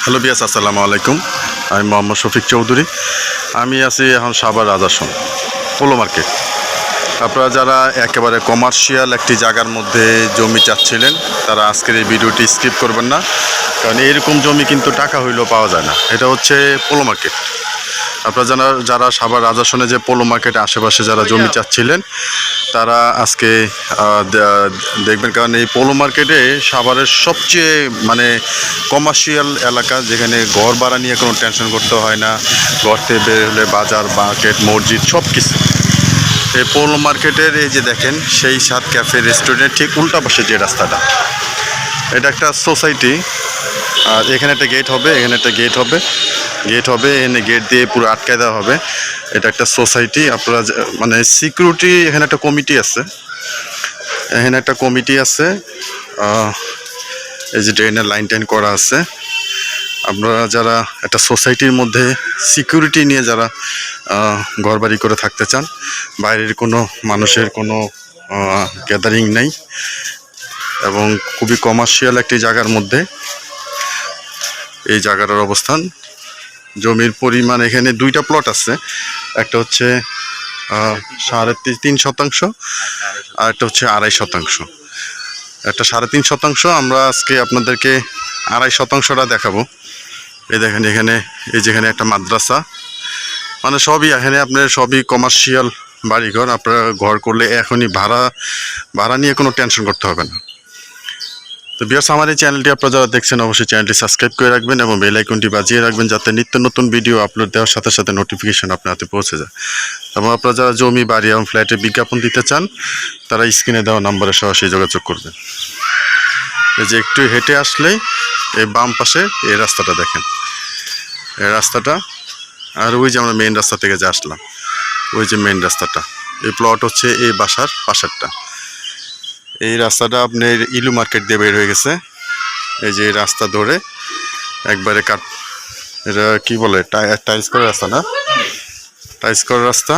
Hello বিয়াস, আসসালামু আলাইকুম। আমি মোহাম্মদ শফিক চৌধুরী। আমি আছি এখন সাভার রাজাসন পোলো মার্কেট। আপনারা যারা একেবারে কমার্শিয়াল একটি জায়গার মধ্যে জমি চাচ্ছিলেন তারা আজকের এই ভিডিওটি স্কিপ করবেন না, কারণ এরকম জমি কিন্তু টাকা হইলেও পাওয়া যায় না। এটা হচ্ছে পোলো মার্কেট। আপনারা যারা সাভার রাজাসনে যে পোলো মার্কেটে আশেপাশে যারা জমি চাচ্ছিলেন তারা আজকে দেখবেন, কারণ এই পোলো মার্কেটে সাভারের সবচেয়ে কমার্শিয়াল এলাকা, যেখানে ঘর ভাড়া নিয়ে কোনো টেনশন করতে হয় না। ঘর থেকে বের হলে বাজার, মার্কেট, মসজিদ সব কিছু। এই পোলো মার্কেটের এই যে দেখেন সেই সাত ক্যাফে রেস্টুরেন্টের ঠিক উল্টা পাশে যে রাস্তাটা, এটা একটা সোসাইটি। আর এখানে একটা গেট হবে, এখানে একটা গেট হবে, এখানে গেট দিয়ে পুরো আটকায় দেওয়া হবে। এটা একটা সোসাইটি। আপনারা সিকিউরিটি, এখানে একটা কমিটি আছে, এই যে ড্রেনের লাইন টাইন করা আছে। আপনারা যারা একটা সোসাইটির মধ্যে সিকিউরিটি নিয়ে যারা ঘরবাড়ি করে থাকতে চান, বাইরের কোনো মানুষের কোনো গ্যাদারিং নেই এবং খুবই কমার্শিয়াল একটি জায়গার মধ্যে এই জায়গাটার অবস্থান। জমির পরিমাণ এখানে দুইটা প্লট আছে, একটা হচ্ছে 3.5 শতাংশ আর একটা হচ্ছে 2.5 শতাংশ। একটা 3.5 শতাংশ আমরা আজকে আপনাদেরকে 2.5 শতাংশটা দেখাবো। এই দেখেন এখানে, এই যেখানে একটা মাদ্রাসা, সবই এখানে আপনার সবই কমার্শিয়াল বাড়িঘর। আপনারা ঘর করলে এখনই ভাড়া নিয়ে কোনো টেনশন করতে হবে না। তো ভিউয়ার্স, আমার এই চ্যানেলটি আপনারা যারা দেখছেন অবশ্যই চ্যানেলটি সাবস্ক্রাইব করে রাখবেন এবং বেল আইকনটি বাজিয়ে রাখবেন, যাতে নিত্য নতুন ভিডিও আপলোড দেওয়ার সাথে সাথে নোটিফিকেশন আপনার হাতে পৌঁছে যায়। এবং আপনারা যারা জমি, বাড়ি এবং ফ্ল্যাটে বিজ্ঞাপন দিতে চান তারা স্ক্রিনে দেওয়া নম্বরে সরাসরি যোগাযোগ করবেন। এই যে একটু হেঁটে আসলেই এই বাম পাশে এই রাস্তাটা দেখেন, এই রাস্তাটা। আর ওই যে আমরা মেইন রাস্তা থেকে যে আসলাম, ওই যে মেইন রাস্তাটা, এই প্লট হচ্ছে এই বাসার পাশেরটা। এই রাস্তাটা আপনার ইলু মার্কেট দিয়ে বের হয়ে গেছে। এই যে রাস্তা ধরে একবারে এটা কি বলে, টাইলস করা রাস্তা না, টাইলস করা রাস্তা।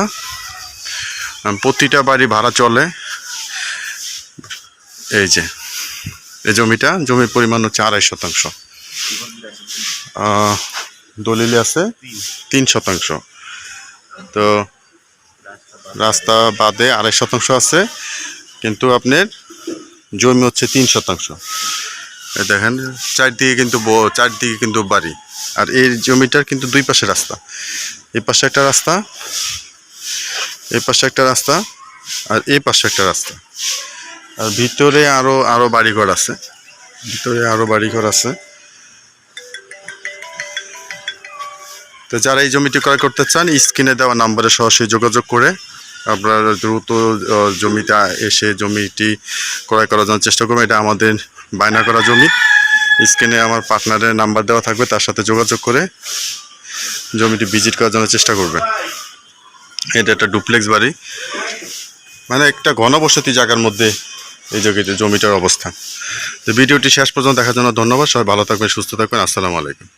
প্রতিটা বাড়ি ভাড়া চলে। এই যে এই জমির পরিমাণ হচ্ছে 2.5 শতাংশ, দলিলে আছে 3 শতাংশ। তো রাস্তা বাদে 2.5 শতাংশ আছে, কিন্তু আপনার জমি হচ্ছে 3 শতাংশ। দেখেন চারদিকে কিন্তু বাড়ি। আর এই জমিটার কিন্তু দুই পাশে রাস্তা, এই পাশে একটা রাস্তা, এই পাশে একটা রাস্তা, আর এই পাশে একটা রাস্তা। আর ভিতরে আরো বাড়িঘর আছে, তো যারা এই জমিটি ক্রয় করতে চান স্ক্রিনে দেওয়া নাম্বারে সরাসরি যোগাযোগ করে আপনারা দ্রুত জমিটা এসে জমিটি ক্রয় করার জন্য চেষ্টা করবেন। এটা আমাদের বায়না করা জমি। স্ক্রিনে আমার পার্টনারের নাম্বার দেওয়া থাকবে, তার সাথে যোগাযোগ করে জমিটি ভিজিট করার জন্য চেষ্টা করবেন। এটা একটা ডুপ্লেক্স বাড়ি, একটা ঘনবসতি জায়গার মধ্যে এই জমিটার অবস্থান। তো ভিডিওটি শেষ পর্যন্ত দেখার জন্য ধন্যবাদ। সবাই ভালো থাকবেন, সুস্থ থাকবেন। আসসালামু আলাইকুম।